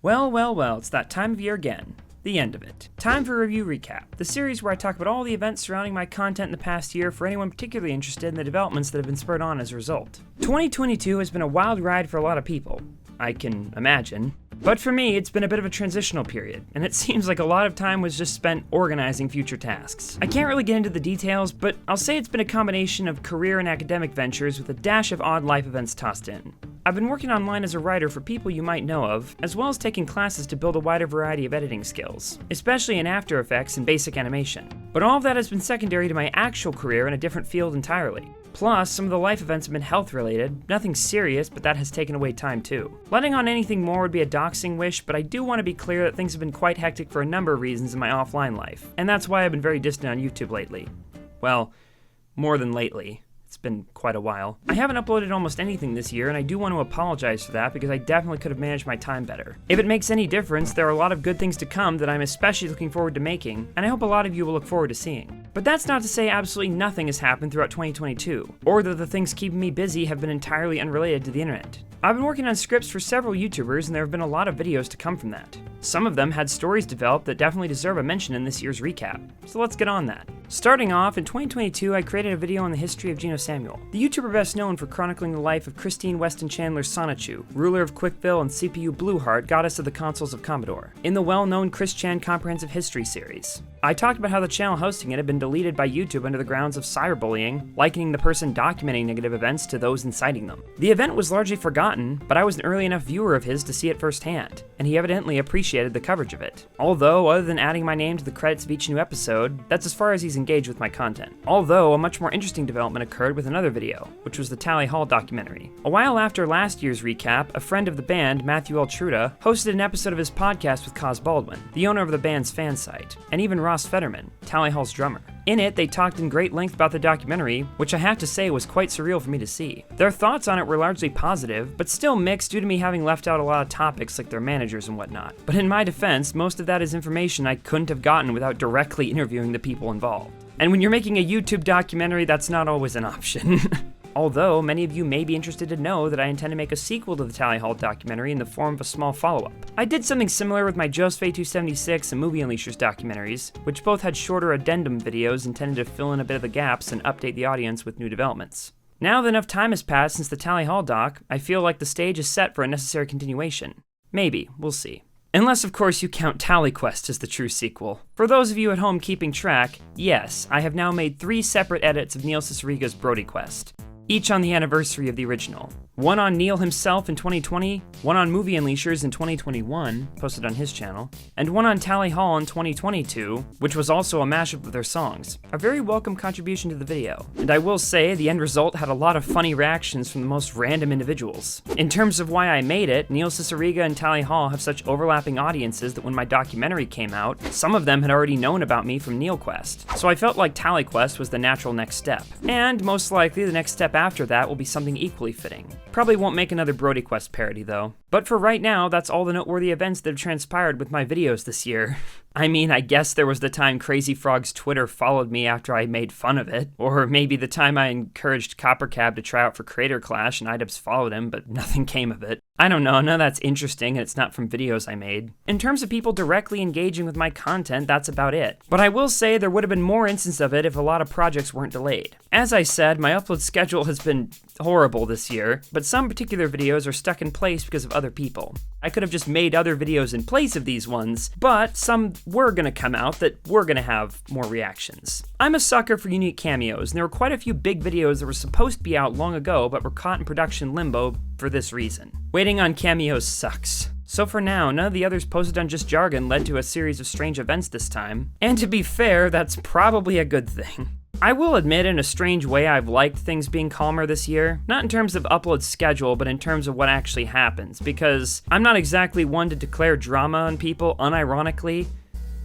Well, well, well, it's that time of year again. The end of it. Time for Review Recap, the series where I talk about all the events surrounding my content in the past year for anyone particularly interested in the developments that have been spurred on as a result. 2022 has been a wild ride for a lot of people, I can imagine. But for me, it's been a bit of a transitional period, and it seems like a lot of time was just spent organizing future tasks. I can't really get into the details, but I'll say it's been a combination of career and academic ventures with a dash of odd life events tossed in. I've been working online as a writer for people you might know of, as well as taking classes to build a wider variety of editing skills, especially in After Effects and basic animation. But all of that has been secondary to my actual career in a different field entirely. Plus, some of the life events have been health-related, nothing serious, but that has taken away time too. Letting on anything more would be a doxing wish, but I do want to be clear that things have been quite hectic for a number of reasons in my offline life, and that's why I've been very distant on YouTube lately. Well, more than lately. It's been quite a while. I haven't uploaded almost anything this year, and I do want to apologize for that because I definitely could have managed my time better. If it makes any difference, there are a lot of good things to come that I'm especially looking forward to making, and I hope a lot of you will look forward to seeing. But that's not to say absolutely nothing has happened throughout 2022, or that the things keeping me busy have been entirely unrelated to the internet. I've been working on scripts for several YouTubers, and there have been a lot of videos to come from that. Some of them had stories developed that definitely deserve a mention in this year's recap, so let's get on that. Starting off, in 2022, I created a video on the history of Geno Samuel, the YouTuber best known for chronicling the life of Christine Weston Chandler Sonichu, ruler of Quickville and CPU Blueheart, goddess of the consoles of Commodore, in the well-known Chris Chan Comprehensive History series. I talked about how the channel hosting it had been deleted by YouTube under the grounds of cyberbullying, likening the person documenting negative events to those inciting them. The event was largely forgotten, but I was an early enough viewer of his to see it firsthand, and he evidently appreciated the coverage of it. Although, other than adding my name to the credits of each new episode, that's as far as he's engaged with my content. Although, a much more interesting development occurred with another video, which was the Tally Hall documentary. A while after last year's recap, a friend of the band, Matthew Altruda, hosted an episode of his podcast with Cos Baldwin, the owner of the band's fan site, and even Ross Fetterman, Tally Hall's drummer. In it, they talked in great length about the documentary, which I have to say was quite surreal for me to see. Their thoughts on it were largely positive, but still mixed due to me having left out a lot of topics like their managers and whatnot. But in my defense, most of that is information I couldn't have gotten without directly interviewing the people involved. And when you're making a YouTube documentary, that's not always an option. Although, many of you may be interested to know that I intend to make a sequel to the Tally Hall documentary in the form of a small follow-up. I did something similar with my Joseph 276 and Movie Unleashers documentaries, which both had shorter addendum videos intended to fill in a bit of the gaps and update the audience with new developments. Now that enough time has passed since the Tally Hall doc, I feel like the stage is set for a necessary continuation. Maybe, we'll see. Unless, of course, you count Tally Quest as the true sequel. For those of you at home keeping track, yes, I have now made 3 separate edits of Neil Cicierega's Brody Quest, each on the anniversary of the original. One on Neil himself in 2020, one on Movie Unleashers in 2021, posted on his channel, and one on Tally Hall in 2022, which was also a mashup of their songs. A very welcome contribution to the video. And I will say, the end result had a lot of funny reactions from the most random individuals. In terms of why I made it, Neil Cicierega and Tally Hall have such overlapping audiences that when my documentary came out, some of them had already known about me from Neil Quest. So I felt like Tally Quest was the natural next step. And most likely the next step after that will be something equally fitting. Probably won't make another Brody Quest parody though. But for right now, that's all the noteworthy events that have transpired with my videos this year. I mean, I guess there was the time Crazy Frog's Twitter followed me after I made fun of it, or maybe the time I encouraged Coppercab to try out for Creator Clash and iDubbbz followed him, but nothing came of it. I don't know, none of that's interesting and it's not from videos I made. In terms of people directly engaging with my content, that's about it. But I will say there would have been more instance of it if a lot of projects weren't delayed. As I said, my upload schedule has been horrible this year, but some particular videos are stuck in place because of other people. I could have just made other videos in place of these ones, but some were gonna come out that were gonna have more reactions. I'm a sucker for unique cameos, and there were quite a few big videos that were supposed to be out long ago but were caught in production limbo for this reason. Waiting on cameos sucks. So for now, none of the others posted on Just Jargon led to a series of strange events this time, and to be fair, that's probably a good thing. I will admit in a strange way I've liked things being calmer this year, not in terms of upload schedule, but in terms of what actually happens, because I'm not exactly one to declare drama on people unironically,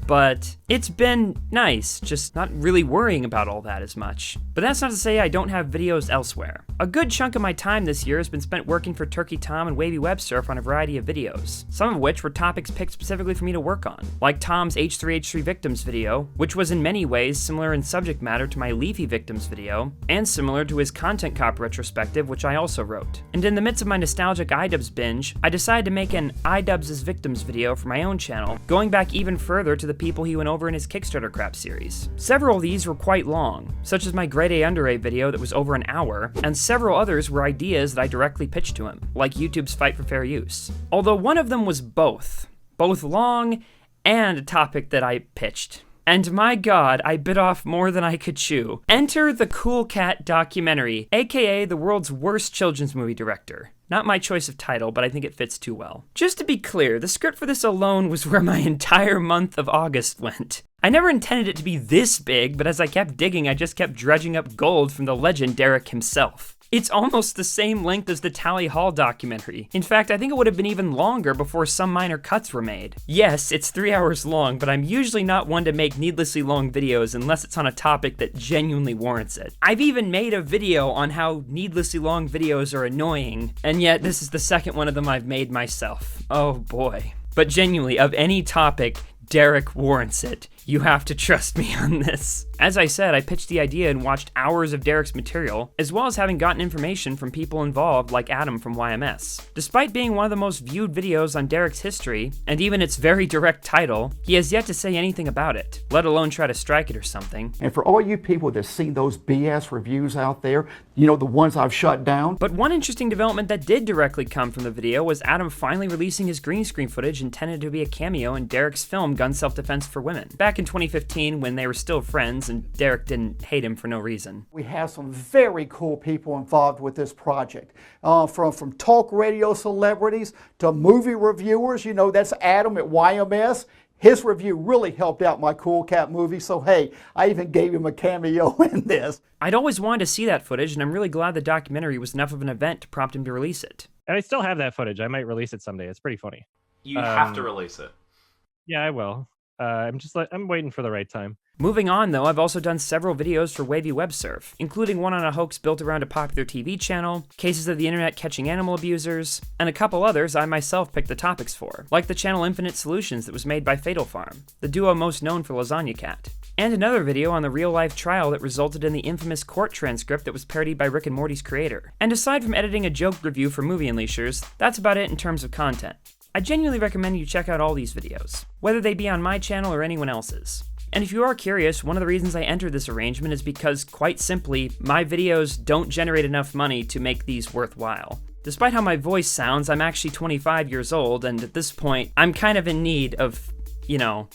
But it's been nice, just not really worrying about all that as much. But that's not to say I don't have videos elsewhere. A good chunk of my time this year has been spent working for Turkey Tom and Wavy Web Surf on a variety of videos, some of which were topics picked specifically for me to work on, like Tom's H3H3 Victims video, which was in many ways similar in subject matter to my Leafy Victims video, and similar to his Content Cop retrospective, which I also wrote. And in the midst of my nostalgic iDubbbz binge, I decided to make an iDubbbz Victims video for my own channel, going back even further to the people he went over in his Kickstarter crap series. Several of these were quite long, such as my Grade A Under A video that was over an hour, and several others were ideas that I directly pitched to him, like YouTube's Fight for Fair Use. Although one of them was both long and a topic that I pitched. And my god, I bit off more than I could chew. Enter the Cool Cat documentary, aka the world's worst children's movie director. Not my choice of title, but I think it fits too well. Just to be clear, the script for this alone was where my entire month of August went. I never intended it to be this big, but as I kept digging, I just kept dredging up gold from the legend Derek himself. It's almost the same length as the Tally Hall documentary. In fact, I think it would have been even longer before some minor cuts were made. Yes, it's 3 hours long, but I'm usually not one to make needlessly long videos unless it's on a topic that genuinely warrants it. I've even made a video on how needlessly long videos are annoying, and yet this is the second one of them I've made myself. Oh boy. But genuinely, of any topic, Derek warrants it. You have to trust me on this. As I said, I pitched the idea and watched hours of Derek's material, as well as having gotten information from people involved like Adam from YMS. Despite being one of the most viewed videos on Derek's history, and even its very direct title, he has yet to say anything about it, let alone try to strike it or something. And for all you people that see those BS reviews out there, you know, the ones I've shut down. But one interesting development that did directly come from the video was Adam finally releasing his green screen footage intended to be a cameo in Derek's film Gun Self-Defense for Women, back in 2015 when they were still friends and Derek didn't hate him for no reason. We have some very cool people involved with this project, from talk radio celebrities to movie reviewers. You know, that's Adam at YMS. His review really helped out my Cool Cat movie, so hey, I even gave him a cameo in this. I'd always wanted to see that footage, and I'm really glad the documentary was enough of an event to prompt him to release it. And I still have that footage. I might release it someday. It's pretty funny. You have to release it. Yeah, I will. I'm waiting for the right time. Moving on though, I've also done several videos for Wavy Web Surf, including one on a hoax built around a popular TV channel, cases of the internet catching animal abusers, and a couple others I myself picked the topics for, like the channel Infinite Solutions that was made by Fatal Farm, the duo most known for Lasagna Cat, and another video on the real-life trial that resulted in the infamous court transcript that was parodied by Rick and Morty's creator. And aside from editing a joke review for Movie Unleashers, that's about it in terms of content. I genuinely recommend you check out all these videos, whether they be on my channel or anyone else's. And if you are curious, one of the reasons I entered this arrangement is because, quite simply, my videos don't generate enough money to make these worthwhile. Despite how my voice sounds, I'm actually 25 years old, and at this point, I'm kind of in need of, you know,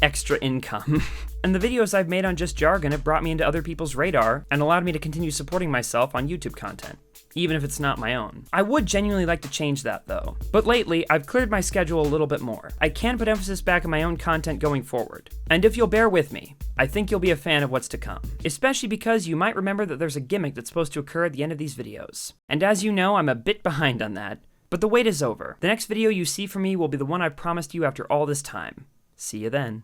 extra income. And the videos I've made on just Jargon have brought me into other people's radar and allowed me to continue supporting myself on YouTube content, even if it's not my own. I would genuinely like to change that though. But lately, I've cleared my schedule a little bit more. I can put emphasis back on my own content going forward. And if you'll bear with me, I think you'll be a fan of what's to come. Especially because you might remember that there's a gimmick that's supposed to occur at the end of these videos. And as you know, I'm a bit behind on that, but the wait is over. The next video you see from me will be the one I've promised you after all this time. See you then.